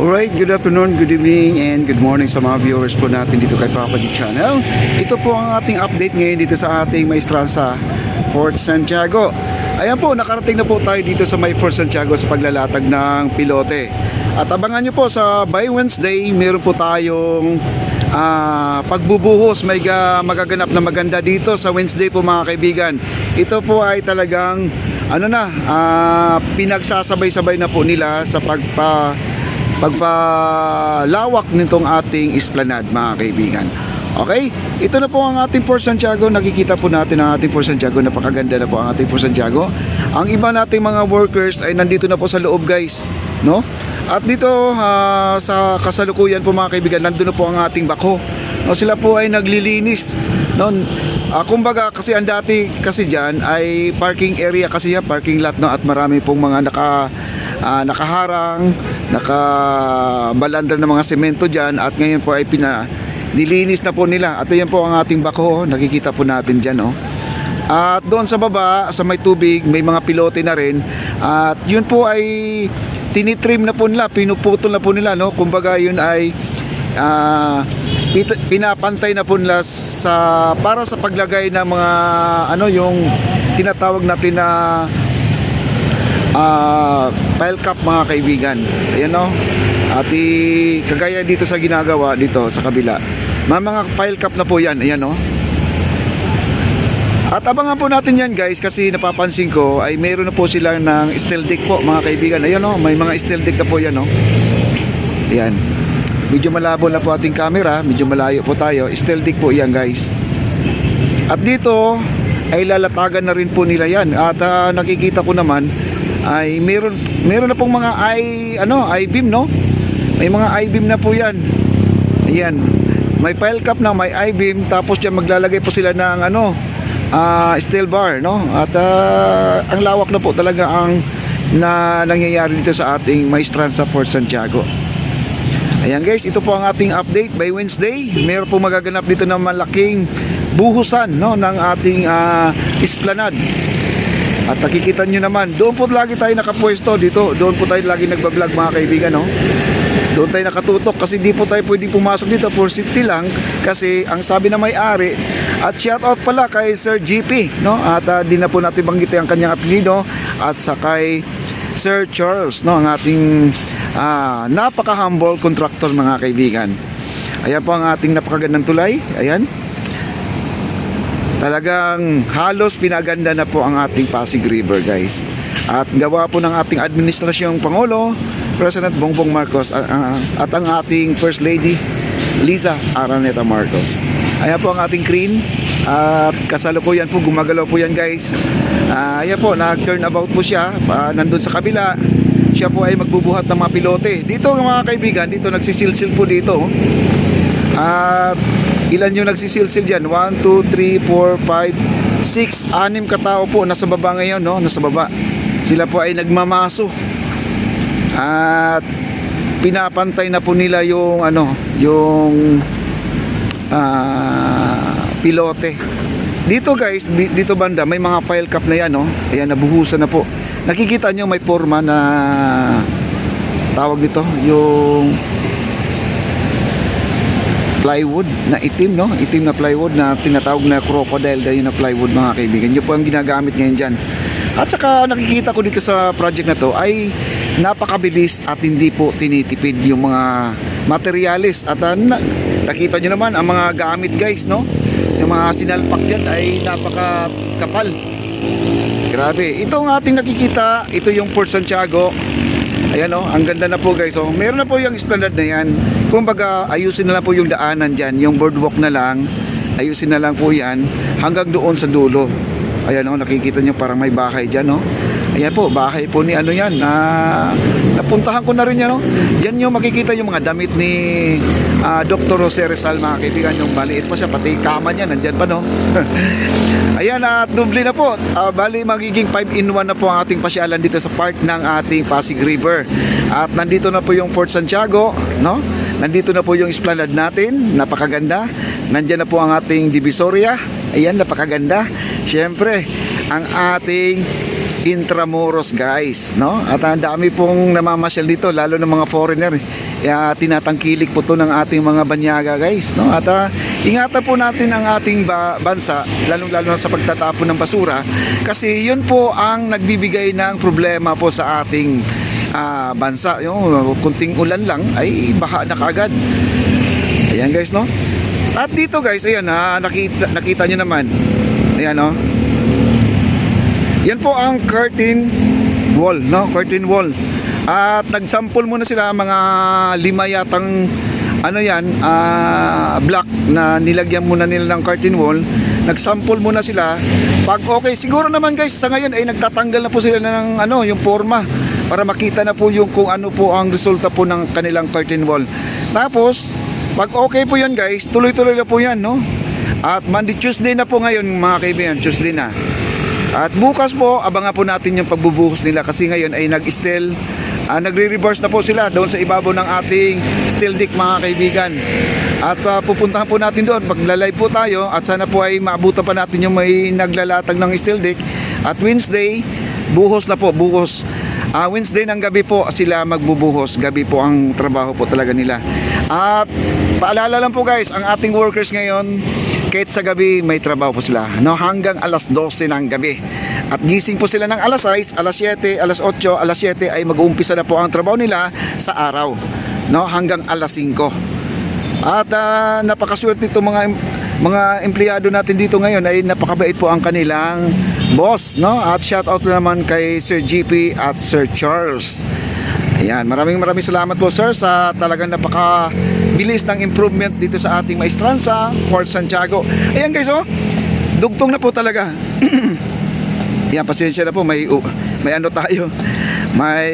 Alright, good afternoon, good evening, and good morning sa mga viewers po natin dito kay Papa G Channel. Ito po ang ating update ngayon dito sa ating Maestranza, Fort Santiago. Ayan po, nakarating na po tayo dito sa may Fort Santiago sa paglalatag ng pilote. At abangan nyo po sa by Wednesday, meron po tayong pagbubuhos, may magaganap na maganda dito sa Wednesday po mga kaibigan. Ito po ay talagang pinagsasabay-sabay na po nila sa pagpalawak nitong ating esplanade mga kaibigan. Okay, ito na po ang ating Fort Santiago. Nakikita po natin ang ating Fort Santiago. Napakaganda na po ang ating Fort Santiago. Ang iba nating mga workers ay nandito na po sa loob guys, no? At dito sa kasalukuyan po mga kaibigan, nandun na po ang ating bako, no? Sila po ay naglilinis, no? Kumbaga kasi ang dati kasi dyan ay parking area kasi yan, parking lot, no? At marami pong mga nakaharang, nakabalandra ng mga semento dyan. At ngayon po ay nilinis na po nila. At yan po ang ating bako, nakikita po natin dyan, no? At doon sa baba, sa may tubig, may mga pilote na rin. At yun po ay tinitrim na po nila, pinuputol na po nila, no? Kumbaga yun ay pinapantay na po nila para sa paglagay ng mga yung tinatawag natin na pile cap mga kaibigan. Ayan, no? At kagaya dito sa ginagawa dito sa kabila, may mga pile cap na po yan. Ayan, no? At abangan po natin yan guys, kasi napapansin ko ay meron na po sila ng steel deck po mga kaibigan. Ayan, no? May mga steel deck na po yan, no? Ayan. Medyo malabo na po ating camera, medyo malayo po tayo. Steel deck po yan guys. At dito ay lalatagan na rin po nila yan. At nakikita ko naman ay meron na pong mga I-beam, no? May mga I-beam na po yan. Ayan. May pile cap na, may I-beam, tapos diyan maglalagay po sila ng steel bar, no? At ang lawak na po talaga ang nangyayari dito sa ating Maestranza Fort Santiago. Ayan guys, ito po ang ating update by Wednesday. Meron po magaganap dito na malaking buhusan, no, ng ating esplanade. At nakikita nyo naman, doon po lagi tayo nakapwesto dito. Doon po tayo lagi nagbablog mga kaibigan, no? Doon tayo nakatutok kasi di po tayo pwedeng pumasok dito for safety lang. Kasi ang sabi na may-ari, at shout out pala kay Sir GP, no? At di na po natin banggitin ang kanyang apelyido. At sa kay Sir Charles, no? Ang ating napaka-humble contractor mga kaibigan. Ayan po ang ating napakagandang tulay. Ayan. Talagang halos pinaganda na po ang ating Pasig River guys. At gawa po ng ating administrasyong Pangulo, President Bongbong Marcos, at ang ating First Lady Liza Araneta Marcos. Ayan po ang ating crane. At kasalukuyan po, gumagalaw po yan guys. Ayan po, nag-turnabout po siya. Nandun sa kabila, siya po ay magbubuhat ng mga pilote. Dito mga kaibigan, dito nagsisilsil po dito. At ilan yung nagsisilsil dyan? 1, 2, 3, 4, 5, 6, 6 katao po nasa baba ngayon, no? Nasa baba. Sila po ay nagmamaso. At pinapantay na po nila yung pilote. Dito guys, dito banda may mga pile cap na yan, no? Ayan, nabuhusan na po. Nakikita nyo may forma na tawag dito, yung plywood na itim, no? Itim na plywood na tinatawag na crocodile daw na plywood mga kaibigan. Yun po ang ginagamit ngayon dyan. At saka nakikita ko dito sa project na to ay napakabilis at hindi po tinitipid yung mga materialis. At nakita nyo naman ang mga gamit guys, no? Yung mga sinalpak dyan ay napakakapal. Grabe. Ito ang ating nakikita. Ito yung Fort Santiago. Ayan, oh, ang ganda na po guys. So, meron na po yung esplanade na yan. Kumbaga, ayusin na lang po yung daanan dyan. Yung boardwalk na lang. Ayusin na lang po yan hanggang doon sa dulo. Ayan, oh, nakikita nyo parang may bahay dyan, oh. Ayan po, bahay po ni yan. Napuntahan ko na rin yan, oh. Dyan yung makikita yung mga damit ni Dr. Jose Rizal mga kaibigan. Yung maliit pa siya, pati kama niya, nandyan pa, no? Ayan, at dubli na po. Bali magiging 5-in-1 na po ang ating pasyalan dito sa part ng ating Pasig River. At nandito na po yung Fort Santiago, no? Nandito na po yung esplanade natin, napakaganda. Nandyan na po ang ating Divisoria. Ayan, napakaganda. Siyempre, ang ating Intramuros guys, no? At ang dami pong namamasyal dito, lalo ng mga foreigner. tinatangkilik po to ng ating mga banyaga guys, no? At ingatan po natin ang ating bansa, lalong-lalo na sa pagtatapon ng basura, kasi yun po ang nagbibigay ng problema po sa ating bansa. Yung kunting ulan lang ay baha na kaagad. Ayan guys, no? At dito guys, ayan nakita nyo naman. Ayan, no? Yan po ang curtain wall, no? Curtain wall. At nagsample muna sila mga 5 yatang block na nilagyan muna nila ng curtain wall. Nagsample muna sila. Pag okay, siguro naman guys, sa ngayon ay nagtatanggal na po sila ng yung forma para makita na po yung kung ano po ang resulta po ng kanilang curtain wall. Tapos, pag okay po yan guys, tuloy-tuloy na po yan, no? At Monday, Tuesday na po ngayon mga kaibigan, Tuesday na. At bukas po, abangan po natin yung pagbubuhos nila kasi ngayon ay nag-steel, nagre-reverse na po sila doon sa ibabaw ng ating steel deck mga kaibigan. At pupuntahan po natin doon, magla-live po tayo at sana po ay maabutan pa natin yung may naglalatag ng steel deck. At Wednesday, buhos na po, buhos. Wednesday ng gabi po sila magbubuhos, gabi po ang trabaho po talaga nila. At paalala lang po guys, ang ating workers ngayon, kahit sa gabi may trabaho po sila, no? Hanggang alas 12 ng gabi. At gising po sila ng alas 6, alas 7, alas 8, alas 7 ay mag-uumpisa na po ang trabaho nila sa araw, no? Hanggang alas 5. At napakaswerte itong mga empleyado natin dito ngayon, ay napakabait po ang kanilang boss, no? At shout out naman kay Sir GP at Sir Charles. Ayan, maraming salamat po sir sa talagang napakabilis ng improvement dito sa ating maestranza, Fort Santiago. Ayan guys, dugtong na po talaga. Ayan, pasensya na po, may tayo, may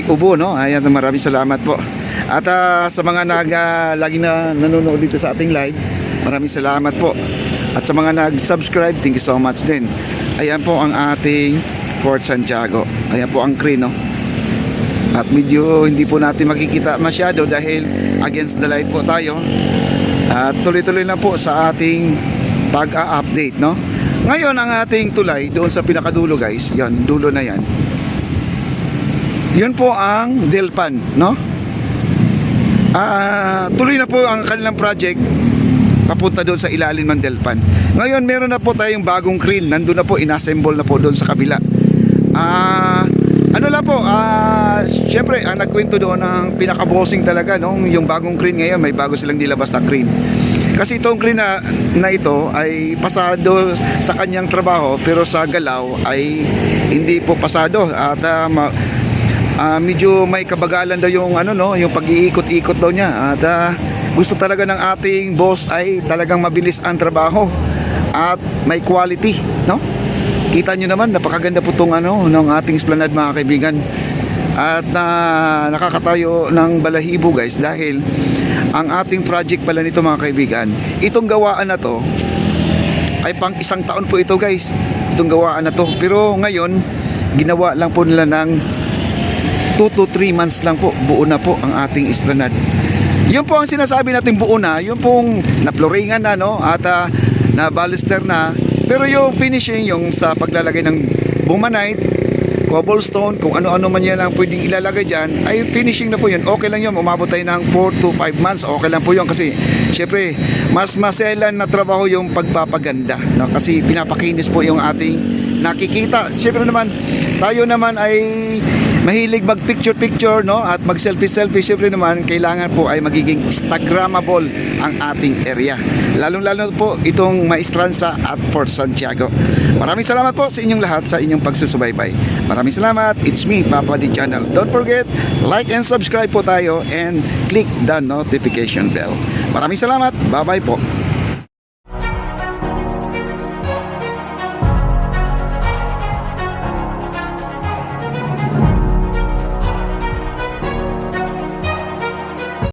ubo, no? Ayan, maraming salamat po. At sa mga laging nanonood dito sa ating live, maraming salamat po. At sa mga nag-subscribe, thank you so much din. Ayan po ang ating Fort Santiago. Ayan po ang crane, no? At medyo hindi po natin makikita masyado dahil against the light po tayo. At tuloy-tuloy na po sa ating pag-update, no? Ngayon ang ating tulay doon sa pinakadulo guys, yan, dulo na yan. Yun po ang Delpan, no? Tuloy na po ang kanilang project papunta doon sa ilalim ng Delpan. Ngayon meron na po tayong bagong crane, nandun na po, inassemble na po doon sa kabila. Ano lang po, syempre ang nagkwento doon ang pinaka-bossing talaga, no? Yung bagong crane ngayon, may bago silang nilabas na crane. Kasi itong crane na ito ay pasado sa kanyang trabaho, pero sa galaw ay hindi po pasado. At medyo may kabagalan daw yung yung pag-iikot-ikot daw niya. At gusto talaga ng ating boss ay talagang mabilis ang trabaho at may quality, no? Kita nyo naman, napakaganda po itong ng ating esplanade mga kaibigan. At nakakatayo ng balahibo guys, dahil ang ating project pala nito mga kaibigan, itong gawaan na to ay pang 1 taon po ito guys, itong gawaan na to. Pero ngayon, ginawa lang po nila ng 2 to 3 months lang po, buo na po ang ating esplanade. Yun po ang sinasabi natin buo na, yun pong naploringan na, no? At na baluster na. Pero yung finishing, yung sa paglalagay ng bumanite, cobblestone, kung ano-ano man yan ang pwedeng ilalagay dyan, ay finishing na po yun. Okay lang yun, umabot tayo ng 4 to 5 months, okay lang po yun. Kasi syempre, mas maselan na trabaho yung pagpapaganda, no? Kasi pinapakinis po yung ating nakikita. Syempre naman, tayo naman ay mahilig mag picture-picture, no? At mag selfie-selfie. Syempre naman, kailangan po ay magiging Instagrammable ang ating area. Lalong-lalo po itong Maestranza at Fort Santiago. Maraming salamat po sa inyong lahat sa inyong pagsusubaybay. Maraming salamat. It's me, Papa D Channel. Don't forget, like and subscribe po tayo and click the notification bell. Maraming salamat. Bye-bye po.